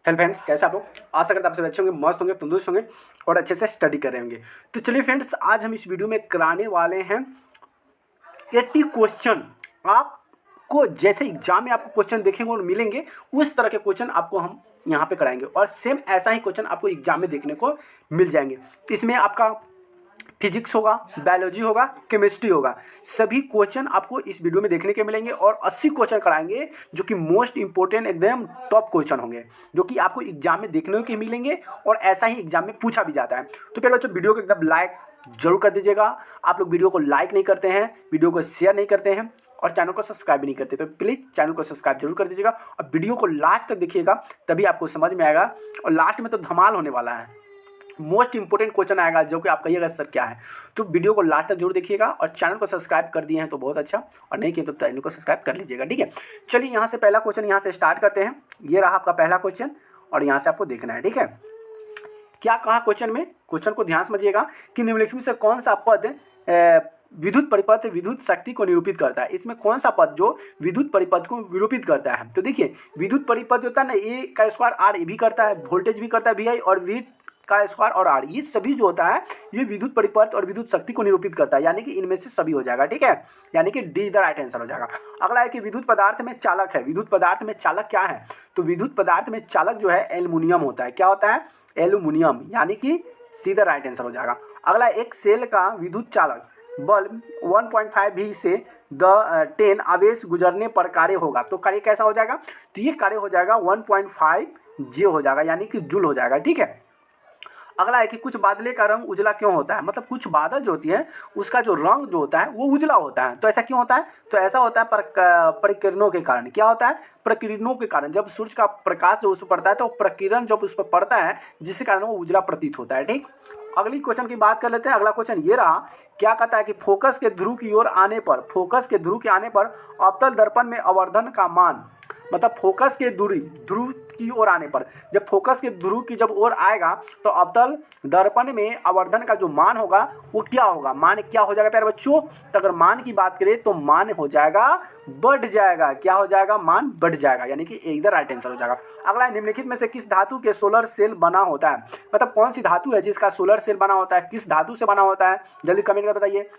Hello friends, कैसे आप लोग? आशा करते हैं आप सब अच्छे होंगे, मस्त होंगे, तंदुरुस्त होंगे और अच्छे से स्टडी कर रहे होंगे। तो चलिए फ्रेंड्स, आज हम इस वीडियो में कराने वाले हैं 80 क्वेश्चन। आपको जैसे एग्जाम में आपको क्वेश्चन देखेंगे और मिलेंगे, उस तरह के क्वेश्चन आपको हम यहाँ पे कराएंगे और सेम ऐसा ही क्वेश्चन आपको एग्जाम में देखने को मिल जाएंगे। इसमें आपका फिजिक्स होगा, बायोलॉजी होगा, केमिस्ट्री होगा, सभी क्वेश्चन आपको इस वीडियो में देखने के मिलेंगे और 80 क्वेश्चन कराएंगे जो कि मोस्ट इंपॉर्टेंट एकदम टॉप क्वेश्चन होंगे, जो कि आपको एग्जाम में देखने के मिलेंगे और ऐसा ही एग्जाम में पूछा भी जाता है। तो पहले बच्चों, वीडियो को एकदम लाइक जरूर कर दीजिएगा। आप लोग वीडियो को लाइक नहीं करते हैं, वीडियो को शेयर नहीं करते हैं और चैनल को सब्सक्राइब भी नहीं करते, तो प्लीज़ चैनल को सब्सक्राइब जरूर कर दीजिएगा और वीडियो को लास्ट तक देखिएगा, तभी आपको समझ में आएगा। और लास्ट में तो धमाल होने वाला है, मोस्ट इंपोर्टेंट क्वेश्चन आएगा जो कि आप कहिएगा सर क्या है। तो वीडियो को लास्ट तक जरूर देखिएगा और चैनल को सब्सक्राइब कर दिए हैं तो बहुत अच्छा, और नहीं किए तो चैनल को सब्सक्राइब कर लीजिएगा, ठीक है। चलिए यहाँ से पहला क्वेश्चन यहाँ से स्टार्ट करते हैं। ये रहा आपका पहला क्वेश्चन और यहाँ से आपको देखना है, ठीक है। क्या कहा क्वेश्चन में? क्वेश्चन को ध्यान समझिएगा कि निम्नलिखित में से कौन सा पद विद्युत परिपथ विद्युत शक्ति को निरूपित करता है। इसमें कौन सा पद जो विद्युत परिपथ को निरूपित करता है? तो देखिए, विद्युत परिपथ होता है ना, ए का स्क्वायर आर ए भी करता है, वोल्टेज भी करता है वी आई, और वी का स्क्वायर और आर, ये सभी जो होता है ये विद्युत परिपथ और विद्युत शक्ति को निरूपित करता है, यानी कि इनमें से सभी हो जाएगा, ठीक है। यानी कि डी द राइट आंसर हो जाएगा। अगला है कि विद्युत पदार्थ में चालक है। विद्युत पदार्थ में चालक क्या है? तो विद्युत पदार्थ में चालक जो है एल्युमिनियम होता है। क्या होता है? एल्युमिनियम, यानी कि सीधा राइट आंसर हो जाएगा। अगला, एक सेल का विद्युत चालक बल्ब 1.5 V से 10 आवेश गुजरने पर कार्य होगा। तो कार्य कैसा हो जाएगा? तो ये कार्य हो जाएगा 1.5 J हो जाएगा, यानी कि जूल हो जाएगा, ठीक है। अगला है कि कुछ बादले का रंग उजला क्यों होता है? मतलब कुछ बादल जो होती है उसका जो रंग जो होता है वो उजला होता है। तो ऐसा क्यों होता है? तो ऐसा होता है प्रकिरणों के कारण। क्या होता है? प्रकिरणों के कारण। जब सूर्य का प्रकाश जो उस पर पड़ता है तो प्रकिरण जब उस पर पड़ता है जिसके कारण वो उजला प्रतीत होता है, ठीक। अगली क्वेश्चन की बात कर लेते हैं। अगला क्वेश्चन ये रहा, क्या कहता है कि फोकस के ध्रुव की ओर आने पर, फोकस के ध्रुव के आने पर अवतल दर्पण में आवर्धन का मान, मतलब फोकस के ध्रुव की ओर आने पर, जब फोकस के ध्रुव की जब ओर आएगा तो अवतल दर्पण में आवर्धन का जो मान होगा वो क्या होगा? मान क्या हो जाएगा प्यारे बच्चों? तो अगर मान की बात करें तो मान हो जाएगा, बढ़ जाएगा। क्या हो जाएगा? मान बढ़ जाएगा, यानी कि इधर राइट आंसर हो जाएगा। अगला, निम्नलिखित में से किस धातु के सोलर सेल बना होता है? मतलब कौन सी धातु है जिसका सोलर सेल बना होता है? किस धातु से बना होता है? जल्दी कमेंट कर बताइए,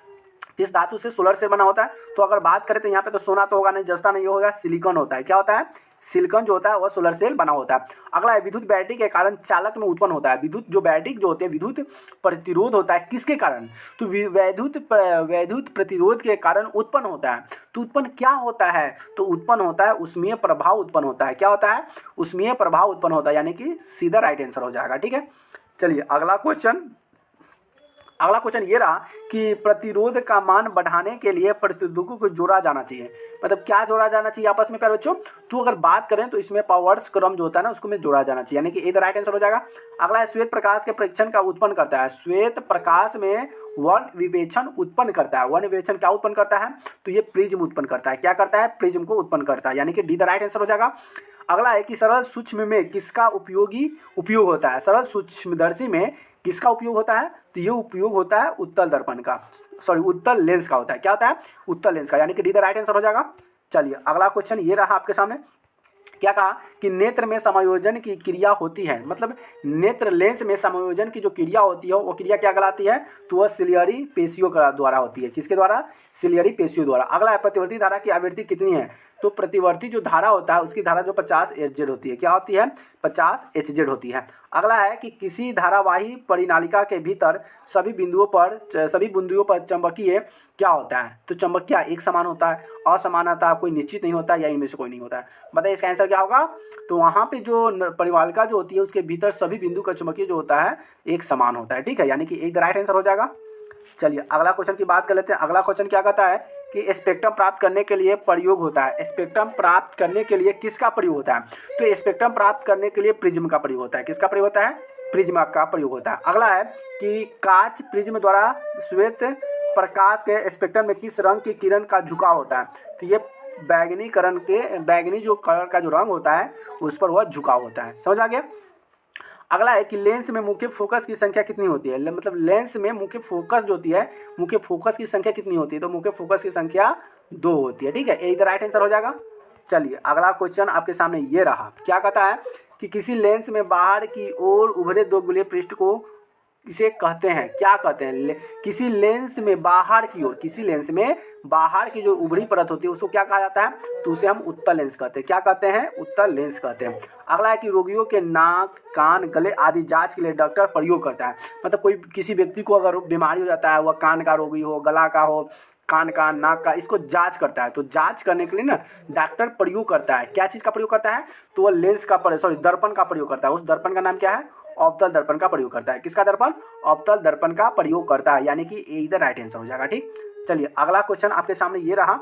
किस धातु से सोलर सेल बना होता है? तो अगर बात करें तो यहाँ पे तो सोना तो होगा नहीं, जस्ता नहीं होगा, सिलिकॉन होता है। क्या होता है? सिलिकॉन जो होता है वह सोलर सेल बना होता है। अगला है, विद्युत बैटरी के कारण चालक में उत्पन्न होता है। विद्युत जो बैटरी जो होते हैं, विद्युत प्रतिरोध होता है किसके कारण? तो वैद्युत प्रतिरोध के कारण उत्पन्न होता है। तो उत्पन्न क्या होता है? तो उत्पन्न होता है उष्मीय प्रभाव उत्पन्न होता है। क्या होता है? उष्मीय प्रभाव उत्पन्न होता है, यानी कि सीधा राइट आंसर हो जाएगा, ठीक है। चलिए अगला क्वेश्चन ये रहा कि प्रतिरोध का मान बढ़ाने के लिए प्रतिरोधकों को जोड़ा जाना चाहिए। मतलब क्या जोड़ा जाना चाहिए आपस में प्यारे बच्चों? तो अगर बात करें तो इसमें पावर्स क्रम जो होता है ना उसको में जोड़ा जाना चाहिए, यानी कि इधर राइट आंसर हो जाएगा। अगला है, श्वेत प्रकाश के परीक्षण का उत्पन्न करता है। श्वेत प्रकाश में वर्ण विवेचन उत्पन्न करता है। वर्ण विवेचन क्या उत्पन्न करता है? तो ये प्रिज्म उत्पन्न करता है। क्या करता है? प्रिज्म को उत्पन्न करता है, यानी कि डी द राइट आंसर हो जाएगा। अगला है कि सरल सूक्ष्म में किसका उपयोग होता है? सरल सूक्ष्मदर्शी में किसका उपयोग होता है? तो ये उपयोग होता है उत्तल दर्पण का, उत्तल लेंस का होता है। क्या होता है? उत्तल लेंस का, यानी कि डी द राइट आंसर हो जाएगा। चलिए अगला क्वेश्चन ये रहा आपके सामने। क्या कहा कि नेत्र में समायोजन की क्रिया होती है। मतलब नेत्र लेंस में समायोजन की जो क्रिया होती है वो क्रिया क्या कहलाती है? तो वह सिलियरी पेशियों द्वारा होती है। किसके द्वारा? सिलियरी पेशियों द्वारा। अगला है, प्रतिवर्ती धारा की आवृत्ति कितनी है? तो प्रतिवर्ती जो धारा होता है उसकी धारा जो 50 Hz होती है। क्या होती है? 50 Hz होती है। अगला है कि किसी धारावाही परिनालिका के भीतर सभी बिंदुओं पर चुंबकीय क्या होता है? तो चुंबकीय एक समान होता है, असमानता कोई निश्चित नहीं होता, या इनमें से कोई नहीं होता है। बताइए इसका आंसर क्या होगा? तो वहाँ पे जो परिनालिका जो होती है उसके भीतर सभी बिंदु का चुंबकीय जो होता है एक समान होता है, ठीक है, यानी कि एक द राइट आंसर हो जाएगा। चलिए अगला क्वेश्चन की बात कर लेते हैं। अगला क्वेश्चन क्या कहता है कि स्पेक्ट्रम प्राप्त करने के लिए प्रयोग होता है। स्पेक्ट्रम प्राप्त करने के लिए किसका प्रयोग होता है? तो स्पेक्ट्रम प्राप्त करने के लिए प्रिज्म का प्रयोग होता है। किसका प्रयोग होता है? प्रिज्म का प्रयोग होता है। अगला है कि कांच प्रिज्म द्वारा श्वेत प्रकाश के स्पेक्ट्रम में किस रंग की किरण का झुकाव होता है? तो ये बैगनी जो कलर का जो रंग होता है उस पर वह झुकाव होता है। समझ आ गया? अगला है कि लेंस में मुख्य फोकस की संख्या कितनी होती है? मतलब लेंस में मुख्य फोकस जो होती है, मुख्य फोकस की संख्या कितनी होती है? तो मुख्य फोकस की संख्या 2 होती है, ठीक है। इधर राइट आंसर हो जाएगा। चलिए अगला क्वेश्चन आपके सामने ये रहा। क्या कहता है कि किसी लेंस में बाहर की ओर उभरे दो गोलीय पृष्ठ को इसे कहते हैं, क्या कहते हैं? किसी लेंस में बाहर की ओर, किसी लेंस में बाहर की जो उभरी परत होती है उसको क्या कहा जाता है? तो उसे हम उत्तल लेंस कहते हैं। क्या कहते हैं? उत्तल लेंस कहते हैं। अगला है कि रोगियों के नाक, कान, गले आदि जांच के लिए डॉक्टर प्रयोग करता है। मतलब कोई किसी व्यक्ति को अगर बीमारी हो जाता है, वह कान का रोगी हो, गला का हो, कान का, नाक का, इसको जांच करता है। तो जांच करने के लिए ना डॉक्टर प्रयोग करता है, क्या चीज़ का प्रयोग करता है? तो वह लेंस का दर्पण का प्रयोग करता है। उस दर्पण का नाम क्या है? अवतल दर्पण का प्रयोग करता है। किसका दर्पण? अवतल दर्पण का प्रयोग करता है, यानी कि ए इधर राइट आंसर हो जाएगा। ठीक, चलिए अगला क्वेश्चन आपके सामने ये रहा।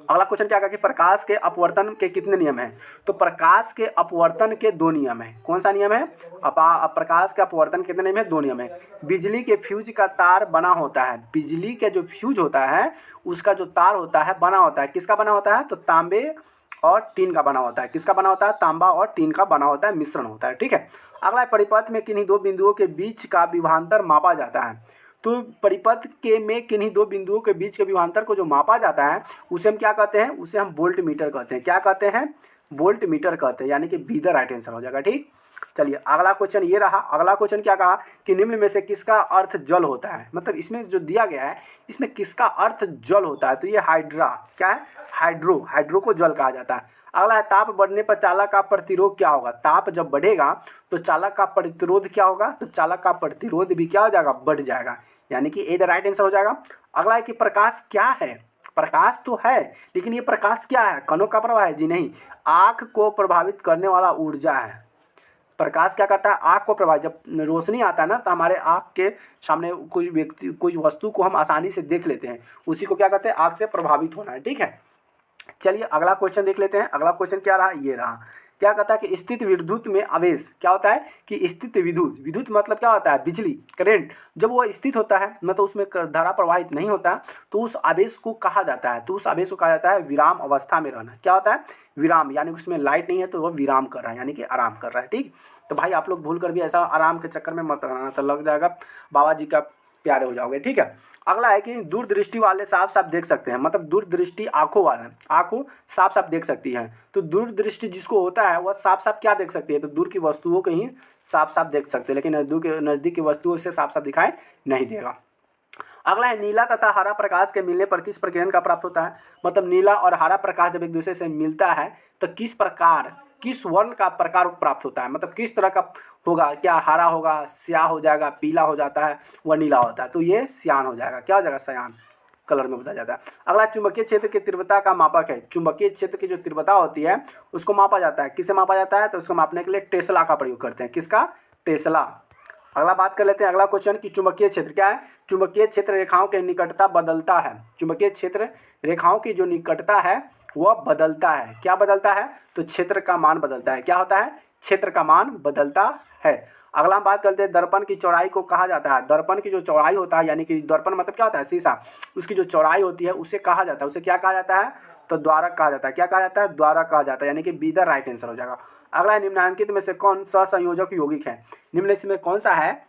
अगला क्वेश्चन क्या कहा कि प्रकाश के अपवर्तन के कितने नियम हैं? तो प्रकाश के अपवर्तन के 2 नियम हैं। कौन सा नियम है? प्रकाश के अपवर्तन के कितने नियम है? 2 नियम है। बिजली के फ्यूज का तार बना होता है, बिजली के जो फ्यूज होता है उसका जो तार होता है बना होता है, किसका बना होता है? तो तांबे और टीन का बना होता है। किसका बना होता है? तांबा और टीन का बना होता है, मिश्रण होता है। ठीक है, अगला परिपथ में किन्हीं 2 बिंदुओं के बीच का विभवांतर मापा जाता है। तो परिपथ के में किन्हीं 2 बिंदुओं के बीच के विभवांतर को जो मापा जाता है उसे हम क्या कहते हैं? उसे हम वोल्ट मीटर कहते हैं। क्या कहते हैं? वोल्ट मीटर कहते हैं, यानी कि बी द राइट आंसर हो जाएगा। ठीक, चलिए अगला क्वेश्चन ये रहा। अगला क्वेश्चन क्या कहा कि निम्न में से किसका अर्थ जल होता है? मतलब इसमें जो दिया गया है इसमें किसका अर्थ जल होता है? तो ये हाइड्रा, क्या है? हाइड्रो को जल कहा जाता है। अगला है ताप बढ़ने पर चालक का प्रतिरोध क्या होगा? ताप जब बढ़ेगा तो चालक का प्रतिरोध क्या होगा? तो चालक का प्रतिरोध भी क्या हो जाएगा? बढ़ जाएगा, यानी कि ए द राइट आंसर हो जाएगा। अगला है कि प्रकाश क्या है? प्रकाश तो है, लेकिन ये प्रकाश क्या है? कणों का प्रवाह है? जी नहीं, आँख को प्रभावित करने वाला ऊर्जा है। प्रकाश क्या करता है? आँख को प्रभावित, जब रोशनी आता है ना तो हमारे आँख के सामने कोई वस्तु को हम आसानी से देख लेते हैं, उसी को क्या कहते हैं? आँख से प्रभावित होना है। ठीक है, चलिए अगला क्वेश्चन देख लेते हैं। अगला क्वेश्चन क्या रहा? ये रहा। क्या कहता है कि स्थित विद्युत में आवेश क्या होता है? कि स्थित विद्युत मतलब क्या होता है? बिजली, करंट। जब वो स्थित होता है मतलब उसमें धारा प्रवाहित नहीं होता तो उस आवेश को कहा जाता है, तो उस आवेश को कहा जाता है विराम अवस्था में रहना। क्या होता है? विराम, यानी उसमें लाइट नहीं है तो वह विराम कर रहा है, यानी कि आराम कर रहा है। ठीक, तो भाई आप लोग भूल कर भी ऐसा आराम के चक्कर में मत रहना, तो लग जाएगा बाबा जी का प्यारे हो जाओगे। ठीक है, अगला है कि दूरदृष्टि वाले साफ साफ देख सकते हैं। मतलब दूरदृष्टि आंखों वाले, आंखों साफ साफ देख सकती हैं। तो दूरदृष्टि जिसको होता है वह साफ साफ क्या देख सकती है? तो दूर की वस्तुओं को ही साफ साफ देख सकते हैं, लेकिन नज़दीक की वस्तुओं से साफ साफ दिखाई नहीं देगा। अगला है नीला तथा हरा प्रकाश के मिलने पर किस प्रकिरण का प्राप्त होता है? मतलब नीला और हरा प्रकाश जब एक दूसरे से मिलता है तो किस वर्ण का प्रकार प्राप्त होता है? मतलब किस तरह का होगा? क्या हरा होगा, स्याह हो जाएगा, पीला हो जाता है, वह नीला होता है, तो ये स्यान हो जाएगा। क्या हो जाएगा? स्यान कलर में बताया जाता है। अगला चुंबकीय क्षेत्र की तीव्रता का मापक है। चुंबकीय क्षेत्र की जो तीव्रता होती है उसको मापा जाता है। किससे मापा जाता है? तो उसको मापने के लिए टेस्ला का प्रयोग करते हैं। किसका? टेस्ला। अगला बात कर लेते हैं, अगला क्वेश्चन की चुंबकीय क्षेत्र क्या है? चुंबकीय क्षेत्र रेखाओं के निकटता बदलता है। चुंबकीय क्षेत्र रेखाओं की जो निकटता है वह बदलता है। क्या बदलता है? तो क्षेत्र का मान बदलता है। क्या होता है? क्षेत्र का मान बदलता है। अगला हम बात करते हैं दर्पण की चौड़ाई को कहा जाता है। दर्पण की जो चौड़ाई होता है, यानी कि दर्पण मतलब क्या होता है? शीशा, उसकी जो चौड़ाई होती है उसे कहा जाता है, उसे क्या कहा जाता है? तो द्वारक कहा जाता है। क्या कहा जाता है? द्वारक कहा जाता है, यानी कि बी द राइट आंसर हो जाएगा। अगला निम्नलिखित में से कौन सहसंयोजक यौगिक है? निम्नलिखित में कौन सा है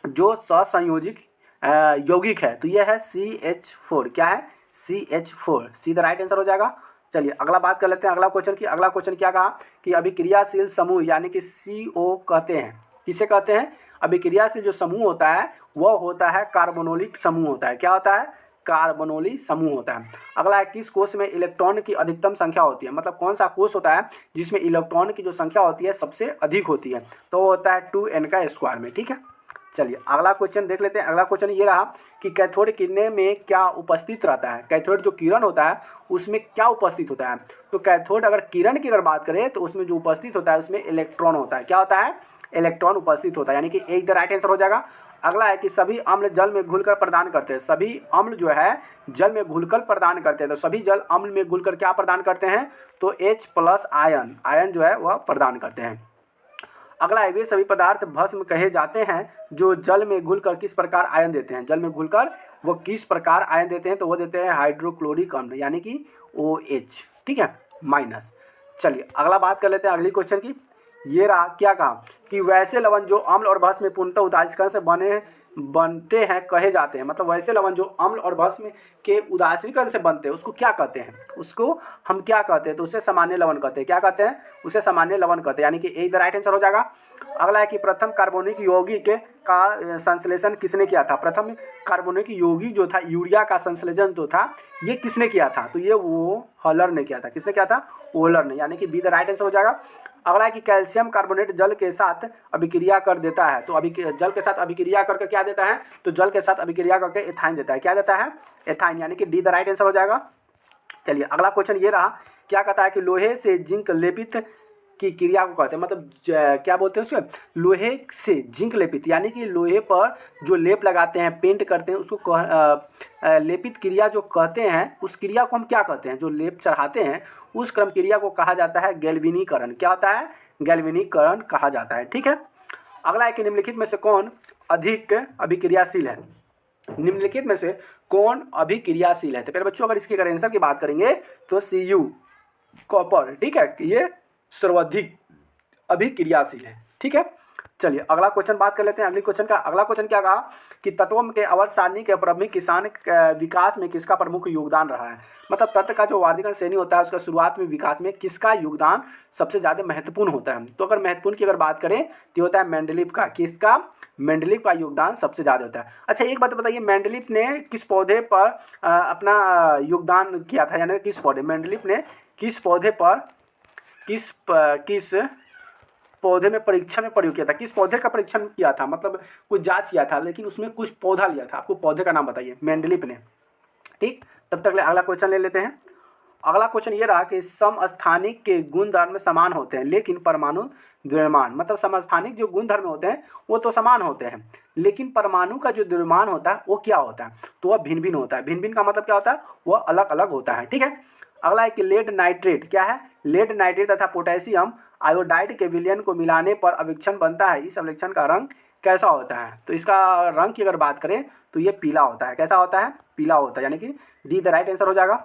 जो सहसंयोजक यौगिक है? तो यह है CH4। क्या है? CH4, see the right answer हो जाएगा। चलिए अगला बात कर लेते हैं अगला क्वेश्चन की। अगला क्वेश्चन क्या कहा कि अभिक्रियाशील समूह यानी कि CO कहते हैं। किसे कहते हैं? अभिक्रियाशील जो समूह होता है वह होता है कार्बोनोलिक समूह होता है। क्या होता है? कार्बोनोली समूह होता है। अगला है किस कोष में इलेक्ट्रॉन की अधिकतम संख्या होती है? मतलब कौन सा कोष होता है जिसमें इलेक्ट्रॉन की जो संख्या होती है सबसे अधिक होती है? तो वो होता है 2n का स्क्वायर में। ठीक है, चलिए अगला क्वेश्चन देख लेते हैं। अगला क्वेश्चन ये रहा कि कैथोड किरणें में क्या उपस्थित रहता है? कैथोड जो किरण होता है उसमें क्या उपस्थित होता है? तो कैथोड अगर किरण की बात करें तो उसमें जो उपस्थित होता है उसमें इलेक्ट्रॉन होता है। क्या होता है? इलेक्ट्रॉन उपस्थित होता है, यानी कि एक द राइट आंसर हो जाएगा। अगला है कि सभी अम्ल जल में घुलकर प्रदान करते हैं। सभी अम्ल जो है जल में घुलकर प्रदान करते हैं। तो सभी जल अम्ल में घुलकर क्या प्रदान करते हैं? तो H+ आयन जो है वह प्रदान करते हैं। अगला है वे सभी पदार्थ भस्म कहे जाते हैं जो जल में घुलकर किस प्रकार आयन देते हैं? जल में घुलकर वो किस प्रकार आयन देते हैं? तो वो देते हैं हाइड्रोक्लोरिक अम्ल, यानी कि OH। ठीक है, माइनस। चलिए अगला बात कर लेते हैं अगली क्वेश्चन की। ये रहा, क्या कहा कि वैसे लवण जो अम्ल और भस्म में पूर्णतः उदासीकरण से बनते हैं कहे जाते हैं। मतलब वैसे लवण जो अम्ल और भस्म के उदासीकरण से बनते हैं उसको क्या कहते हैं, उसको हम क्या कहते हैं, तो उसे सामान्य लवण कहते हैं। क्या कहते हैं, उसे सामान्य लवण कहते हैं, यानी कि ए द राइट आंसर हो जाएगा। अगला है कि प्रथम कार्बनिक यौगिक का संश्लेषण किसने किया था। प्रथम कार्बनिक यौगिक जो था, यूरिया का संश्लेषण जो था, ये किसने किया था, तो ये वो हॉलर ने किया था। किसने किया था, वोलर ने, यानी कि बी द राइट आंसर हो जाएगा। अगला है कि कैल्शियम कार्बोनेट जल के साथ अभिक्रिया कर देता है, तो अभी जल के साथ अभिक्रिया करके क्या देता है, तो जल के साथ अभिक्रिया करके एथाइन देता है। क्या देता है, एथाइन, यानी कि डी द राइट आंसर हो जाएगा। चलिए अगला क्वेश्चन ये रहा, क्या कहता है कि लोहे से जिंक लेपित की क्रिया को कहते हैं। मतलब क्या बोलते हैं उसको, लोहे से जिंक लेपित, यानी कि लोहे पर जो लेप लगाते हैं, पेंट करते हैं, उसको लेपित क्रिया जो कहते हैं, उस क्रिया को हम क्या कहते हैं, जो लेप चढ़ाते हैं उस क्रम क्रिया को कहा जाता है गैल्वेनीकरण। क्या होता है, गैल्वेनीकरण कहा जाता है। ठीक है। अगला है कि निम्नलिखित में से कौन अधिक अभिक्रियाशील है। निम्नलिखित में से कौन अभिक्रियाशील है, तो पहले बच्चों अगर इसके अगर आंसर की बात करेंगे तो Cu कॉपर, ठीक है, ये सर्वाधिक अभिक्रियाशील है। ठीक है। चलिए अगला क्वेश्चन बात कर लेते हैं। अगले क्वेश्चन का अगला क्वेश्चन क्या कहा कि तत्वों के आवर्त सारणी के प्रारंभिक किसान विकास में किसका प्रमुख योगदान रहा है। मतलब तत्व का जो वर्गीकरण श्रेणी होता है उसका शुरुआत में विकास में किसका योगदान सबसे ज़्यादा महत्वपूर्ण होता है। तो अगर महत्वपूर्ण की अगर बात करें तो होता है मेंडलीव का। किसका, मेंडलीव का योगदान सबसे ज़्यादा होता है। अच्छा एक बात बताइए, मेंडलीव ने किस पौधे पर अपना योगदान किया था, यानी किस पौधे, मेंडलीव ने किस पौधे पर किस पौधे में परीक्षण में प्रयोग किया था, किस पौधे का परीक्षण किया था, मतलब कुछ जांच किया था लेकिन उसमें कुछ पौधा लिया था। आपको पौधे का नाम बताइए, मेंडलीव ने। ठीक, तब तक अगला क्वेश्चन ले लेते हैं। अगला क्वेश्चन ये रहा कि समस्थानिक के गुण धर्म समान होते हैं लेकिन परमाणु द्रव्यमान, मतलब समस्थानिक जो गुण धर्म होते हैं वो तो समान होते हैं लेकिन परमाणु का जो द्रव्यमान होता है वो क्या होता है, तो वह भिन्न भिन्न होता है। भिन्न भिन्न का मतलब क्या होता है, वह अलग अलग होता है। ठीक है। अगला है कि लेड नाइट्रेट, क्या है, लेड नाइट्रेट तथा पोटेशियम आयोडाइड के विलयन को मिलाने पर अभिक्षण बनता है। इस अभिक्षण का रंग कैसा होता है, तो इसका रंग की अगर बात करें तो ये पीला होता है। कैसा होता है, पीला होता है, यानी कि डी द राइट आंसर हो जाएगा।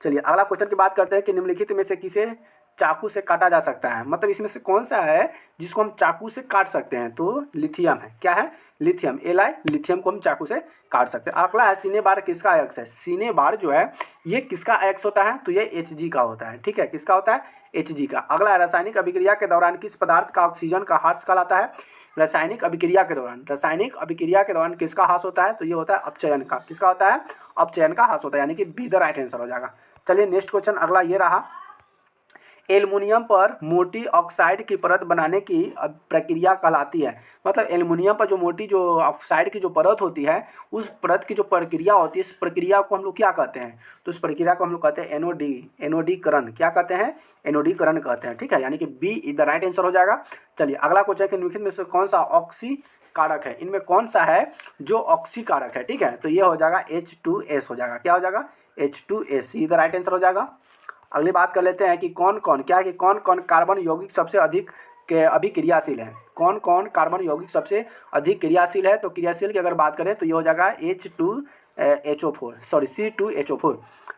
चलिए अगला क्वेश्चन की बात करते हैं कि निम्नलिखित में से किसे चाकू से काटा जा सकता है। मतलब इसमें से कौन सा है जिसको हम चाकू से काट सकते हैं, तो लिथियम है। क्या है, लिथियम, लिथियम को हम चाकू से काट सकते हैं। अगला है सीने बार किसका अयस्क है। सीने बार जो है ये किसका अयस्क होता है, तो ये Hg का होता है। ठीक है, किसका होता है, Hg का। अगला है रासायनिक अभिक्रिया के दौरान किस पदार्थ का ऑक्सीजन का ह्रास कहलाता है। रासायनिक अभिक्रिया के दौरान किसका ह्रास होता है, तो ये होता है अपचयन का। किसका होता है, अपचयन का ह्रास होता है, यानी कि बी द राइट आंसर हो जाएगा। चलिए नेक्स्ट क्वेश्चन अगला ये रहा, एल्युमिनियम पर मोटी ऑक्साइड की परत बनाने की प्रक्रिया कहलाती है। मतलब एल्युमिनियम पर जो मोटी जो ऑक्साइड की जो परत होती है उस परत की जो प्रक्रिया होती है, इस प्रक्रिया को हम लोग क्या कहते हैं, तो इस प्रक्रिया को हम लोग कहते हैं एनोडीकरण। क्या कहते हैं, एनोडीकरण कहते हैं। ठीक है, यानी कि B is the right answer हो जाएगा। चलिए अगला क्वेश्चन है कि निम्नलिखित में से कौन सा ऑक्सी कारक है, इनमें कौन सा है जो ऑक्सी कारक है। ठीक है, तो ये हो जाएगा H2S हो जाएगा। क्या हो जाएगा, H2S, इधर राइट आंसर हो जाएगा। अगली बात कर लेते हैं कि कौन कौन कार्बन यौगिक सबसे अधिक के अभिक्रियाशील है। कौन कौन कार्बन यौगिक सबसे अधिक क्रियाशील है, तो क्रियाशील की अगर बात करें तो ये हो जाएगा C2H4।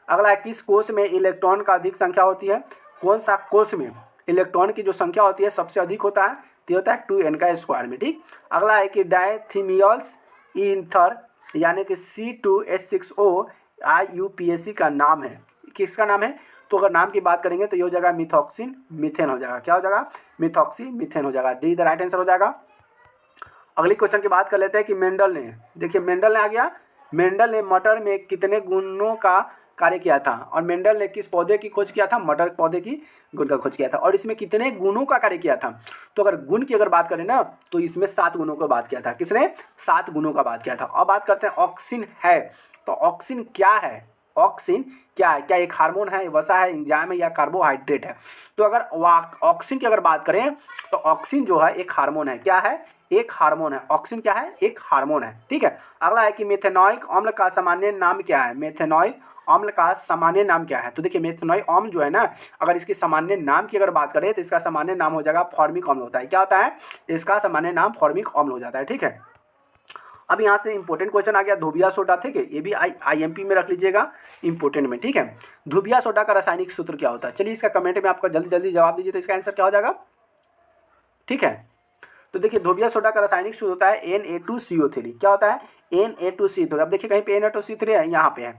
अगला है किस कोष में इलेक्ट्रॉन का अधिक संख्या होती है। कौन सा कोष में इलेक्ट्रॉन की जो संख्या होती है सबसे अधिक होता है, तो होता है 2n का स्क्वायर में। ठीक, अगला है कि डायथीमियल्स ईथर यानी कि C2H6O IUPAC का नाम है। किसका नाम है, तो अगर नाम की बात करेंगे तो ये हो जाएगा मिथॉक्सिन मीथेन हो जाएगा। क्या हो जाएगा, मिथॉक्सी मीथेन हो जाएगा। डी द राइट आंसर हो जाएगा। अगली क्वेश्चन की बात कर लेते हैं कि मेंडल ने, देखिए मेंडल ने आ गया, मेंडल ने मटर में कितने गुणों का कार्य किया था, और मेंडल ने किस पौधे की खोज किया था, मटर पौधे की गुण का खोज किया था, और इसमें कितने गुणों का कार्य किया था। तो अगर गुण की अगर बात करें ना तो इसमें 7 गुणों का बात किया था। किसने, 7 गुणों का बात किया था। अब बात करते हैं ऑक्सिन है, तो ऑक्सिन क्या है, ऑक्सिन क्या है, क्या एक हार्मोन है, वसा है, एंजाइम है, या कार्बोहाइड्रेट है। तो अगर ऑक्सिन की अगर बात करें तो ऑक्सिन जो है एक हार्मोन है। क्या है, एक हार्मोन है। ऑक्सिन क्या है, एक हार्मोन है। ठीक है, अगला है कि मेथेनॉइक अम्ल का सामान्य नाम क्या है। मेथेनॉइक अम्ल का सामान्य नाम क्या है, तो देखिए मेथेनॉइक अम्ल जो है ना, अगर इसके सामान्य नाम की अगर बात करें तो इसका सामान्य नाम हो जाएगा फॉर्मिक अम्ल होता है। क्या होता है, इसका सामान्य नाम फॉर्मिक अम्ल हो जाता है। ठीक है, अब यहाँ से इंपॉर्टेंट क्वेश्चन आ गया धोबिया सोडा। ठीक है, ये भी IMP में रख लीजिएगा इंपॉर्टेंट में। ठीक है, धोबिया सोडा का रासायनिक सूत्र क्या होता है, चलिए इसका कमेंट में आपका जल्दी जल्दी जवाब दीजिए, तो इसका आंसर क्या हो जाएगा, ठीक है। तो देखिए धोबिया सोडा का रासायनिक सूत्र होता है Na2CO3। क्या होता है? Na2CO3। अब देखिए कहीं पे Na2CO3 है, यहाँ पे है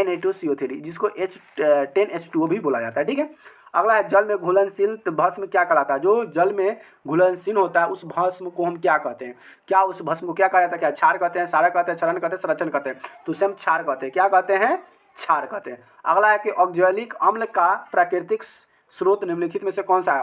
Na2CO3, जिसको H10H2O भी बोला जाता है, ठीक है। अगला है जल में घुलनशील भस्म क्या कहलाता है? जो जल में घुलनशील होता है उस भस्म को हम क्या कहते हैं? क्या उस भस्म को क्या कहा जाता है? क्या क्षार कहते हैं, सारा कहते हैं, क्षरण कहते हैं, संरक्षण कहते हैं? तो उसे हम क्षार कहते हैं। क्या कहते हैं? क्षार कहते हैं। अगला है कि ऑक्जेलिक अम्ल का प्राकृतिक स्रोत निम्नलिखित में से कौन सा है?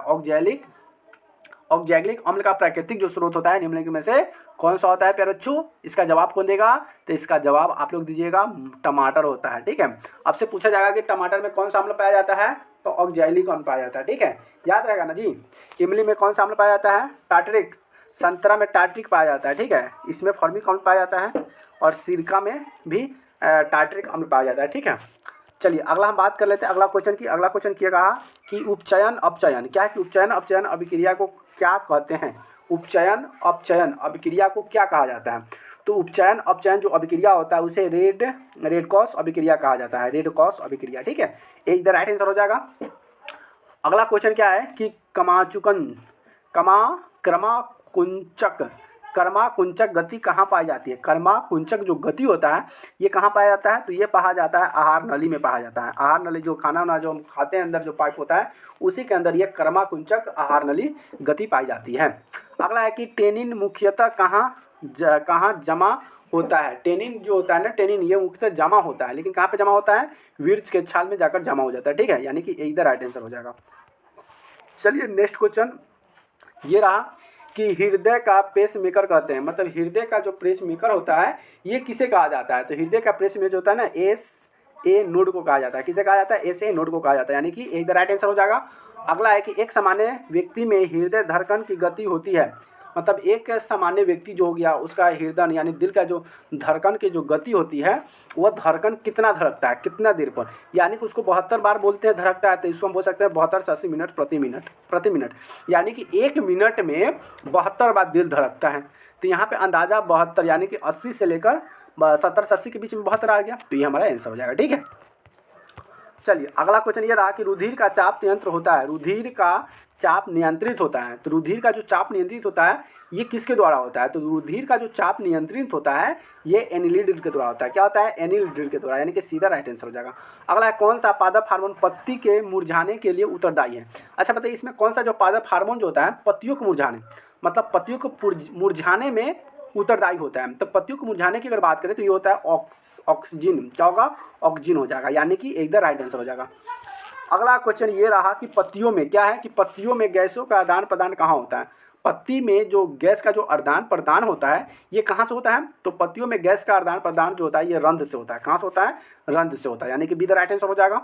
ऑक्जेलिक अम्ल का प्राकृतिक जो स्रोत होता है निम्नलिखित में से कौन सा होता है प्यारे बच्चों? इसका जवाब कौन देगा? तो इसका जवाब आप लोग दीजिएगा, टमाटर होता है, ठीक है। आपसे पूछा जाएगा कि टमाटर में कौन सा अम्ल पाया जाता है? तो ऑक्जेलिक अम्ल पाया जाता है, ठीक है, याद रहेगा ना जी। इमली में कौन सा अम्ल पाया जाता है? टार्टरिक। संतरा में टार्टरिक पाया जाता है, ठीक है, इसमें फॉर्मिक अम्ल पाया जाता है। और सिरका में भी टार्टरिक अम्ल पाया जाता है, ठीक है। चलिए अगला हम बात कर लेते हैं अगला क्वेश्चन की। अगला क्वेश्चन किया कहा कि उपचयन अपचयन क्या है? कि उपचयन अपचयन अभिक्रिया को क्या कहते हैं? उपचयन अपचयन अभिक्रिया को क्या कहा जाता है? तो उपचयन अपचयन जो अभिक्रिया होता है उसे रेड क्रॉस अभिक्रिया कहा जाता है, रेड क्रॉस अभिक्रिया, ठीक है। ये इधर राइट आंसर हो जाएगा। अगला क्वेश्चन क्या है कि कर्माकुंचक गति कहाँ पाई जाती है? कर्माकुंचक जो गति होता है ये कहाँ पाया जाता है? तो ये पाया जाता है आहार नली में पाया जाता है। आहार नली जो खाना वाना जो हम खाते हैं अंदर जो पाइप होता है उसी के अंदर ये कर्माकुंचक आहार नली गति पाई जाती है। अगला है कि टेनिन मुख्यतः कहाँ जमा होता है? टेनिन जो होता है ना, टेनिन ये मुख्यतः जमा होता है, लेकिन कहाँ पे जमा होता है? वृक्ष के छाल में जाकर जमा हो जाता है, ठीक है, यानी कि इधर राइट आंसर हो जाएगा। चलिए नेक्स्ट क्वेश्चन ये रहा कि हृदय का पेस मेकर कहते हैं, मतलब हृदय का जो पेस मेकर होता है ये किसे कहा जाता है? तो हृदय का पेस मेकर जो होता है ना SA नोड को कहा जाता है। किसे कहा जाता है? SA नोड को कहा जाता है, यानी कि इधर राइट आंसर हो जाएगा। अगला है कि एक सामान्य व्यक्ति में हृदय धड़कन की गति होती है, मतलब एक सामान्य व्यक्ति जो हो गया उसका हृदय यानी दिल का जो धड़कन की जो गति होती है वह धड़कन कितना धड़कता है, कितना देर पर, यानी कि उसको 72 बार बोलते हैं धड़कता है, तो इसको हम बोल सकते हैं 72 से 80 मिनट प्रति मिनट, यानी कि 1 मिनट में 72 बार दिल धड़कता है। तो यहाँ पे अंदाजा 72 यानी कि 80 से लेकर 70 से 80 के बीच में 72 आ गया, तो ये हमारा आंसर हो जाएगा, ठीक है। चलिए अगला क्वेश्चन ये रहा कि रुधिर का चाप यंत्र होता है, रुधिर का चाप नियंत्रित होता है। तो रुधिर का जो चाप नियंत्रित होता है ये किसके द्वारा होता है? तो रुधिर का जो चाप नियंत्रित होता है ये एनिल ड्रिल के द्वारा होता है। क्या होता है? एनिल ड्रिल के द्वारा, यानी कि सीधा राइट आंसर हो जाएगा। अगला है कौन सा पादप हार्मोन पत्ती के मुरझाने के लिए उत्तरदायी है? अच्छा बताइए इसमें कौन सा जो पादप हार्मोन जो होता है पत्तियों को मुरझाने, मतलब पत्तियों को मुरझाने में उत्तरदायी होता है। तो पत्तियों को मुरझाने की अगर बात करें तो ये होता है ऑक्सीजन। क्या होगा? ऑक्सीजन हो जाएगा, यानी कि एकदम राइट आंसर हो जाएगा। अगला क्वेश्चन ये रहा कि पत्तियों में क्या है कि पत्तियों में गैसों का आदान प्रदान कहाँ होता है? पत्ती में जो गैस का जो आदान प्रदान होता है ये कहाँ से होता है? तो पत्तियों में गैस का आदान प्रदान जो होता है ये रंध्र से होता है। कहाँ से होता है? रंध्र से होता है, यानी कि बी द राइट आंसर हो जाएगा।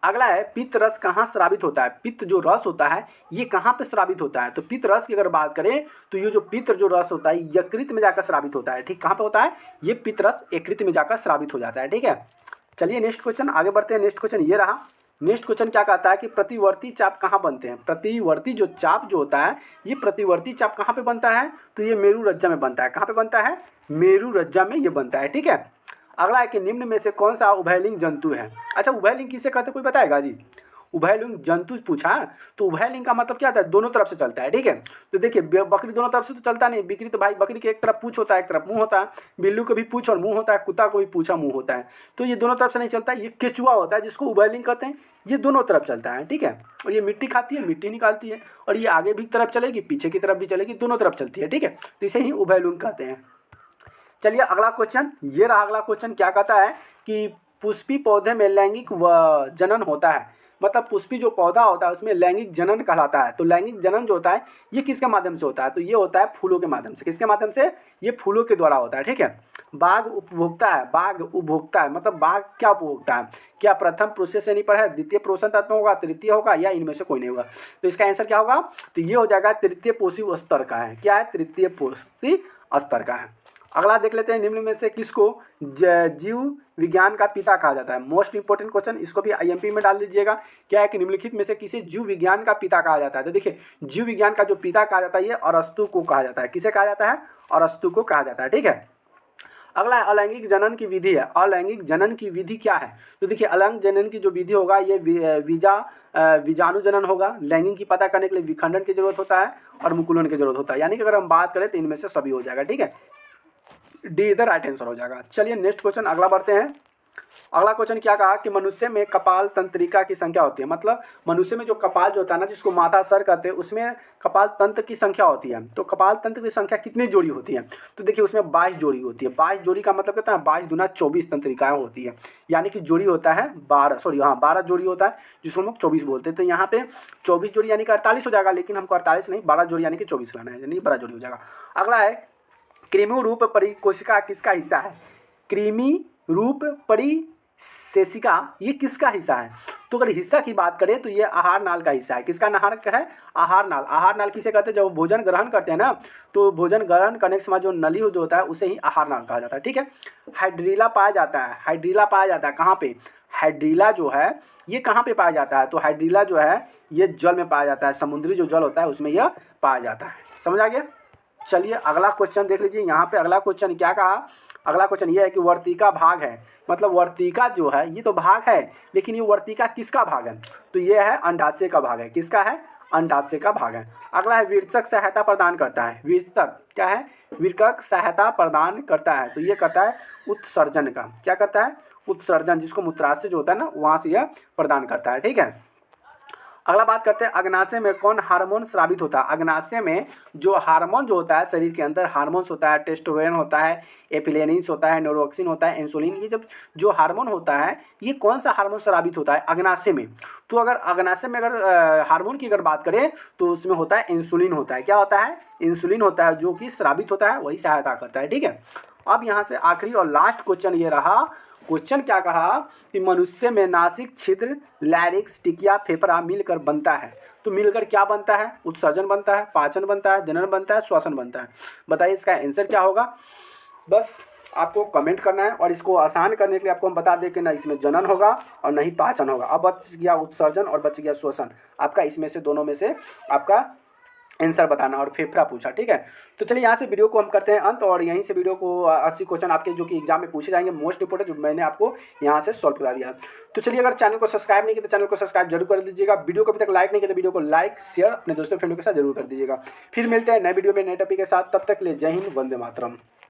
अगला है पित्त रस कहाँ स्रावित होता है? पित्त जो रस होता है ये कहाँ पे स्रावित होता है? तो पित्त रस की अगर बात करें तो ये जो पित्त जो रस होता है यकृत में जाकर स्रावित होता है, ठीक, कहाँ पे होता है? ये पित्त रस यकृत में जाकर स्रावित हो जाता है, ठीक है। चलिए नेक्स्ट क्वेश्चन आगे बढ़ते हैं। नेक्स्ट क्वेश्चन ये रहा। नेक्स्ट क्वेश्चन क्या कहता है कि प्रतिवर्ती चाप कहाँ बनते हैं? प्रतिवर्ती जो चाप जो होता है ये प्रतिवर्ती चाप कहाँ पे बनता है? तो ये मेरू रज्जा में बनता है। कहाँ पे बनता है? मेरू रज्जा में ये बनता है, ठीक है। अगला है कि निम्न में से कौन सा उभयलिंग जंतु है? अच्छा उभयलिंग किसे कहते हैं कोई बताएगा जी? उभयलिंग जंतु पूछा, तो उभयलिंग का मतलब क्या होता है? दोनों तरफ से चलता है, ठीक है। तो देखिए बकरी दोनों तरफ से तो चलता नहीं, बकरी तो भाई बकरी के एक तरफ पूंछ होता है एक तरफ मुंह होता है, बिल्लू को भी पूंछ और मुंह होता है, कुत्ता को भी पूंछ और मुंह होता है, तो ये दोनों तरफ से नहीं चलता। ये केचुआ होता है जिसको उभयलिंग कहते हैं, ये दोनों तरफ चलता है, ठीक है। और ये मिट्टी खाती है, मिट्टी निकालती है, और ये आगे भी तरफ चलेगी पीछे की तरफ भी चलेगी, दोनों तरफ चलती है, ठीक है। तो इसे ही उभयलिंग कहते हैं। चलिए अगला क्वेश्चन ये रहा। अगला क्वेश्चन क्या कहता है कि पुष्पी पौधे में लैंगिक जनन होता है, मतलब पुष्पी जो पौधा होता है उसमें लैंगिक जनन कहलाता है। तो लैंगिक जनन जो होता है ये किसके माध्यम से होता है? तो ये होता है फूलों के माध्यम से। किसके माध्यम से? ये फूलों के द्वारा होता है, ठीक है। बाघ उपभोक्ता है, बाघ उपभोक्ता है, मतलब बाघ क्या उपभोक्ता है? क्या प्रथम प्रोसेस श्रेणी पर है, द्वितीय पोषण तत्व होगा, तृतीय होगा, या इनमें से कोई नहीं होगा? तो इसका आंसर क्या होगा? तो ये हो जाएगा तृतीय पोषी स्तर का है। क्या है? तृतीय पोषी स्तर का है। अगला देख लेते हैं निम्न में से किसको जीव विज्ञान का पिता कहा जाता है? मोस्ट इंपोर्टेंट क्वेश्चन, इसको भी IMP में डाल दीजिएगा। क्या है कि निम्नलिखित में से किसे जीव विज्ञान का पिता कहा जाता है? तो देखिए जीव विज्ञान का जो पिता कहा जाता है ये अरस्तु को कहा जाता है। किसे कहा जाता है? अरस्तु को कहा जाता है, ठीक है। अगला है अलैंगिक जनन की विधि है। अलैंगिक जनन की विधि क्या है? तो देखिए अलैंगिक जनन की जो विधि होगा ये बीजाणु जनन होगा। लैंगिक की पता करने के लिए विखंडन की जरूरत होता है और मुकुलन की जरूरत होता है। यानी कि अगर हम बात करें तो इनमें से सभी हो जाएगा। ठीक है, डी इधर राइट आंसर हो जाएगा। चलिए नेक्स्ट क्वेश्चन अगला बढ़ते हैं। अगला क्वेश्चन क्या कहा कि मनुष्य में कपाल तंत्रिका की संख्या होती है। मतलब मनुष्य में जो कपाल जो होता है ना, जिसको माथा सर कहते हैं, उसमें कपाल तंत्र की संख्या होती है। तो कपाल तंत्र की संख्या कितनी जोड़ी होती है? तो देखिए उसमें 22 जोड़ी होती है। 22 जोड़ी का मतलब कहता है 22 दूना 24 तंत्रिकाएं होती है। यानी कि जोड़ी होता है 12 जोड़ी होता है, जिसको हम लोग 24 बोलते हैं। तो यहाँ पे 24 जोड़ी यानी कि 48 हो जाएगा, लेकिन हमको 48 नहीं 12 जोड़ी यानी कि 24 लाना है, यानी 12 जोड़ी हो जाएगा। अगला है कृमि रूप परिकोशिका किसका हिस्सा है? कृमि रूप परिकोशिका ये किसका हिस्सा है? तो अगर हिस्सा की बात करें तो ये आहार नाल का हिस्सा है। किसका नाल है? आहार नाल। आहार नाल किसे कहते हैं? जब भोजन ग्रहण करते हैं ना, तो भोजन ग्रहण करने के समय जो नली जो होता है उसे ही आहार नाल कहा जाता है। ठीक है, हाइड्रीला पाया जाता है। हाइड्रीला पाया जाता है कहाँ पे? हाइड्रीला जो है ये कहाँ पे पाया जाता है? तो हाइड्रीला जो है ये जल में पाया जाता है। समुद्री जो जल होता है उसमें यह पाया जाता है। समझ आ गया? चलिए अगला क्वेश्चन देख लीजिए। यहाँ पे अगला क्वेश्चन क्या कहा? अगला क्वेश्चन ये है कि वर्तिका भाग है। मतलब वर्तिका जो है ये तो भाग है, लेकिन ये वर्तिका किसका भाग है? तो ये है अंडाशय का भाग है। किसका है? अंडाशय का भाग है। अगला है विरचक सहायता प्रदान करता है। विरचक क्या है? विरचक सहायता प्रदान करता है। तो ये करता है उत्सर्जन का। क्या करता है? उत्सर्जन, जिसको मूत्राशय जो होता है ना वहाँ से यह प्रदान करता है। ठीक है, अगला बात करते हैं अग्नाशय में कौन हार्मोन स्रावित होता है? अग्नाशय में जो हार्मोन जो होता है, शरीर के अंदर हार्मोन्स होता है, टेस्टोस्टेरोन होता है, एपिलेनिस होता है, नोरोक्सिन होता है, इंसुलिन, ये जब जो हार्मोन होता है ये कौन सा हार्मोन स्रावित होता है? अग्नाशय में। तो अगर अग्नाशय में अगर हार्मोन की अगर बात करें तो उसमें होता है इंसुलिन होता है। क्या होता है? इंसुलिन होता है, जो कि स्रावित होता है, वही सहायता करता है। ठीक है, अब यहाँ से आखिरी और लास्ट क्वेश्चन ये रहा। क्वेश्चन क्या कहा कि मनुष्य में नासिक छिद्र, लैरिक्स, टिकिया, फेफड़ा मिलकर बनता है। तो मिलकर क्या बनता है? उत्सर्जन बनता है, पाचन बनता है, जनन बनता है, श्वसन बनता है। बताइए इसका आंसर क्या होगा? बस आपको कमेंट करना है और इसको आसान करने के लिए आपको हम बता दें कि ना इसमें जनन होगा और नहीं पाचन होगा। अब बच गया उत्सर्जन और बच गया श्वसन। आपका इसमें से दोनों में से आपका आंसर बताना और फेफड़ा पूछा। ठीक है, तो चलिए यहाँ से वीडियो को हम करते हैं अंत और यहीं से वीडियो को 80 क्वेश्चन आपके जो कि एग्जाम में पूछे जाएंगे मोस्ट इंपोर्टेंट, जो मैंने आपको यहाँ से सॉल्व करा दिया। तो चलिए अगर चैनल को सब्सक्राइब नहीं किया तो चैनल को सब्सक्राइब जरूर कर दीजिएगा। वीडियो को अभी तक लाइक नहीं किया तो वीडियो को लाइक शेयर अपने दोस्तों फ्रेंडों के साथ जरूर कर दीजिएगा। फिर मिलते हैं नए वीडियो में नए टॉपिक के साथ। तब तक के लिए जय हिंद, वंदे मातरम।